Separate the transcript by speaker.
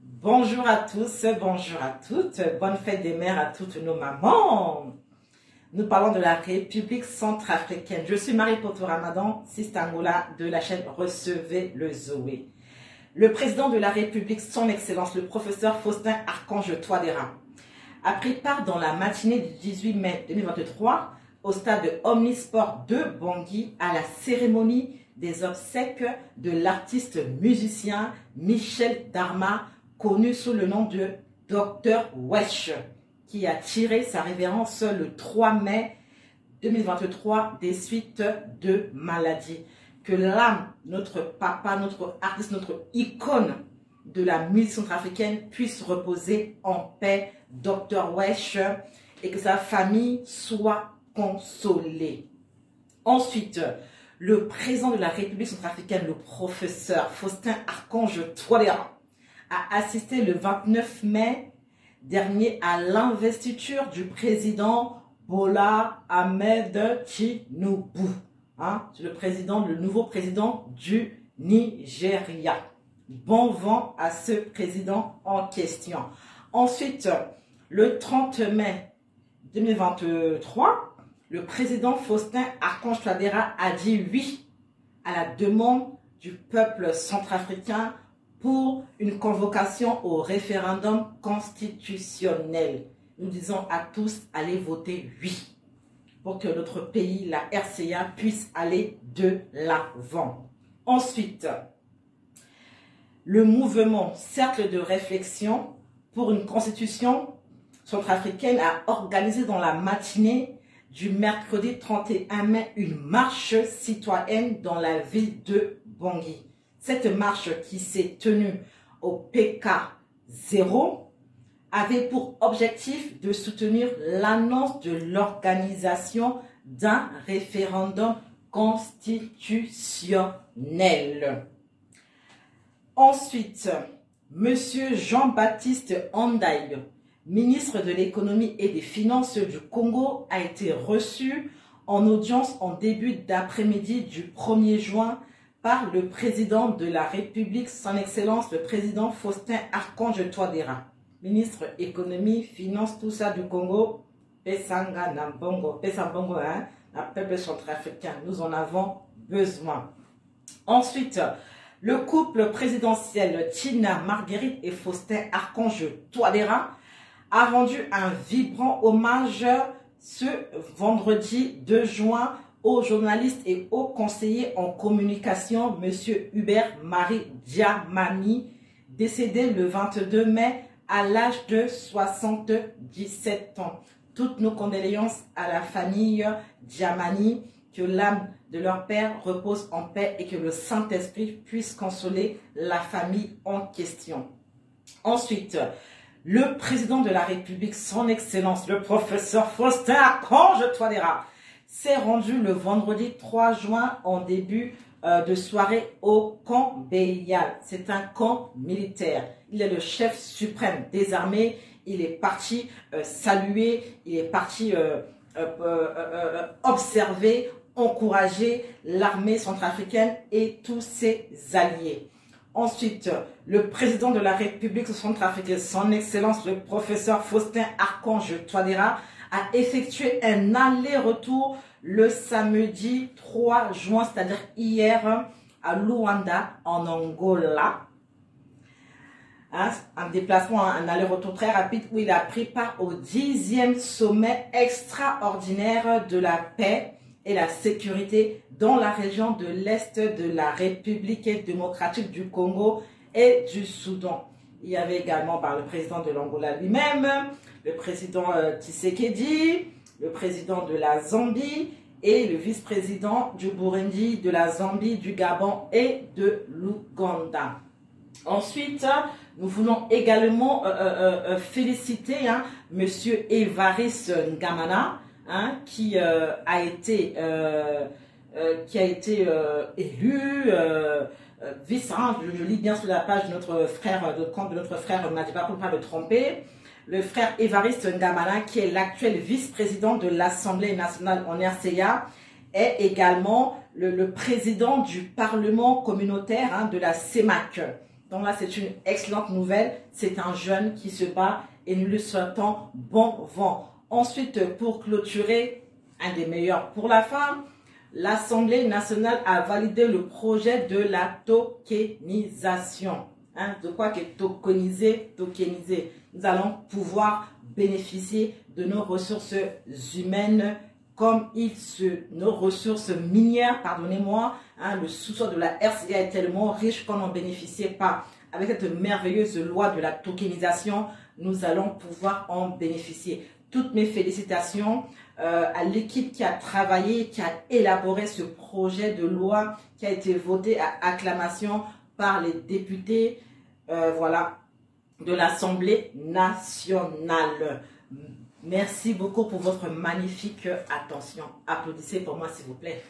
Speaker 1: Bonjour à tous, bonjour à toutes, bonne fête des mères à toutes nos mamans. Nous parlons de la République centrafricaine. Je suis Marie Poto Ramadan, Sistangola de la chaîne Recevez le Zoé. Le président de la République, son Excellence, le professeur Faustin Archange Touadéra, a pris part dans la matinée du 18 mai 2023 au stade Omnisport de Bangui à la cérémonie des obsèques de l'artiste musicien Michel Darma, connu sous le nom de Dr Wesh, qui a tiré sa révérence le 3 mai 2023 des suites de maladie. Que l'âme, notre papa, notre artiste, notre icône de la musique centrafricaine puisse reposer en paix, Dr Wesh, et que sa famille soit consolée. Ensuite, le président de la République centrafricaine, le professeur Faustin Archange Touadéra, a assisté le 29 mai dernier à l'investiture du président Bola Ahmed Tinubu. C'est le nouveau président du Nigeria. Bon vent à ce président en question. Ensuite, le 30 mai 2023, le président Faustin Archange Touadéra a dit oui à la demande du peuple centrafricain pour une convocation au référendum constitutionnel. Nous disons à tous, allez voter oui, pour que notre pays, la RCA, puisse aller de l'avant. Ensuite, le mouvement Cercle de réflexion pour une constitution centrafricaine a organisé dans la matinée du mercredi 31 mai une marche citoyenne dans la ville de Bangui. Cette marche qui s'est tenue au PK 0 avait pour objectif de soutenir l'annonce de l'organisation d'un référendum constitutionnel. Ensuite, M. Jean-Baptiste Andaï, ministre de l'économie et des finances du Congo, a été reçu en audience en début d'après-midi du 1er juin par le président de la République, son Excellence, le président Faustin Archange Touadéra. Ministre économie, finance, tout ça du Congo, Pesanga Nambongo, Pesambongo, un peuple centrafricain, nous en avons besoin. Ensuite, le couple présidentiel Tina Marguerite et Faustin Archange Touadéra a rendu un vibrant hommage ce vendredi 2 juin aux journalistes et aux conseillers en communication, M. Hubert Marie Diamani, décédé le 22 mai à l'âge de 77 ans. Toutes nos condoléances à la famille Diamani, que l'âme de leur père repose en paix et que le Saint-Esprit puisse consoler la famille en question. Ensuite, le président de la République, son Excellence, le professeur Faustin Archange Touadéra, s'est rendu le vendredi 3 juin en début de soirée au camp Beyal. C'est un camp militaire. Il est le chef suprême des armées. Il est parti saluer, il est parti observer, encourager l'armée centrafricaine et tous ses alliés. Ensuite, le président de la République centrafricaine, son Excellence, le professeur Faustin Archange Touadéra, a effectué un aller-retour le samedi 3 juin, c'est-à-dire hier, à Luanda, en Angola. Un déplacement, un aller-retour très rapide où il a pris part au 10e sommet extraordinaire de la paix et la sécurité dans la région de l'Est de la République démocratique du Congo et du Soudan. Il y avait également le président de l'Angola lui-même, le président Tshisekedi, le président de la Zambie et le vice-président du Burundi, de la Zambie, du Gabon et de l'Ouganda. Ensuite, nous voulons également féliciter M. Évariste Ngamana, qui a été élu vice, je lis bien sur la page de notre frère, de compte de notre frère Madiba, pour ne pas me tromper, le frère Évariste Ngamana, qui est l'actuel vice-président de l'Assemblée nationale en RCA, est également le président du Parlement communautaire de la CEMAC. Donc là, c'est une excellente nouvelle. C'est un jeune qui se bat et nous lui souhaitons bon vent. Ensuite, pour clôturer, un des meilleurs pour la femme, l'Assemblée nationale a validé le projet de la tokenisation. De quoi que tokeniser. Nous allons pouvoir bénéficier de nos ressources humaines comme nos ressources minières, pardonnez-moi. Le sous-sol de la RCA est tellement riche qu'on n'en bénéficiait pas. Avec cette merveilleuse loi de la tokenisation, nous allons pouvoir en bénéficier. Toutes mes félicitations à l'équipe qui a travaillé, qui a élaboré ce projet de loi qui a été voté à acclamation par les députés de l'Assemblée nationale. Merci beaucoup pour votre magnifique attention. Applaudissez pour moi, s'il vous plaît.